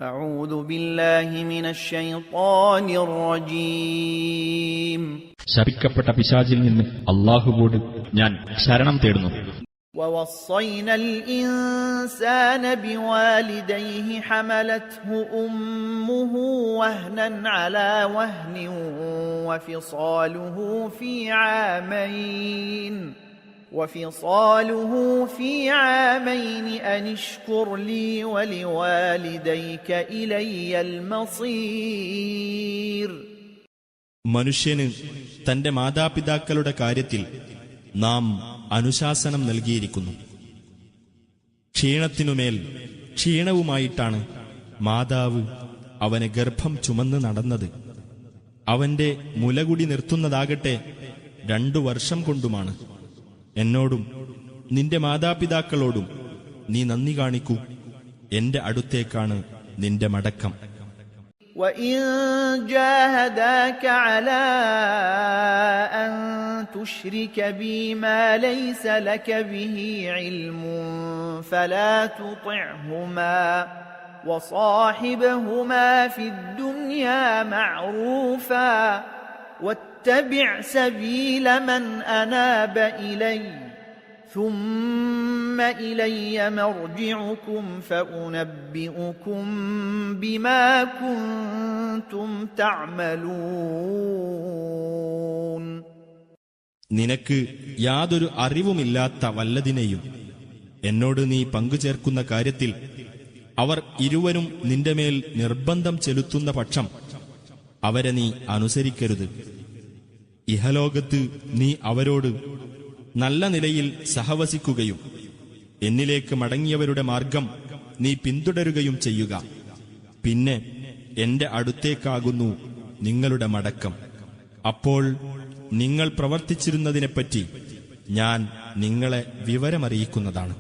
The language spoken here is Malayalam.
أعوذ بالله من الشيطان الرجيم ശപിക്കപ്പെട്ട പിശാചിൽ നിന്ന് അല്ലാഹുവോട് ഞാൻ ശരണം തേടുന്നു. ووصينا الإنسان بوالديه حملته أمه وهنا على وهن وفصاله في عامين أن اشكر لي ولوالديك إلي المصير. മനുഷ്യന് തന്റെ മാതാപിതാക്കളുടെ കാര്യത്തിൽ നാം അനുശാസനം നൽകിയിരിക്കുന്നു. ക്ഷീണത്തിനുമേൽ ക്ഷീണവുമായിട്ടാണ് മാതാവ് അവനെ ഗർഭം ചുമന്ന് നടന്നത്. അവന്റെ മുലകുടി നിർത്തുന്നതാകട്ടെ 2 വർഷം കൊണ്ടുമാണ്. എന്നോടും നിന്റെ മാതാപിതാക്കളോടും നീ നന്ദി കാണിക്കൂ. എന്റെ അടുത്തേക്കാണ് നിന്റെ മടക്കം. وَإِن جَاهَدَاكَ عَلَىٰ أَن تُشْرِكَ بِي مَا لَيْسَ لَكَ بِهِ عِلْمٌ فَلَا تُطِعْهُمَا وَصَاحِبْهُمَا فِي الدُّنْيَا مَعْرُوفًا وَاتَّبِعْ سَبِيلَ مَنْ أَنَابَ إِلَيَّ ثُمَّ إِلَيَّ مَرْجِعُكُمْ فَأُنَبِّئُكُم بِمَا كُنتُمْ تَعْمَلُونَ. നിനക്ക് യാതൊരു അറിവുമില്ലാത്ത വല്ലതിനെയും എന്നോട് നീ പങ്കുചേർക്കുന്ന കാര്യത്തിൽ അവർ ഇരുവരും നിന്റെ മേൽ നിർബന്ധം ചെലുത്തുന്ന പക്ഷം അവരെ നീ അനുസരിക്കരുത്. ഇഹലോകത്ത് നീ അവരോട് നല്ല നിലയിൽ സഹവസിക്കുകയും എന്നിലേക്ക് മടങ്ങിയവരുടെ മാർഗം നീ പിന്തുടരുകയും ചെയ്യുക. പിന്നെ എന്റെ അടുത്തേക്കാകുന്നു നിങ്ങളുടെ മടക്കം. അപ്പോൾ നിങ്ങൾ പ്രവർത്തിച്ചിരുന്നതിനെപ്പറ്റി ഞാൻ നിങ്ങളെ വിവരമറിയിക്കുന്നതാണ്.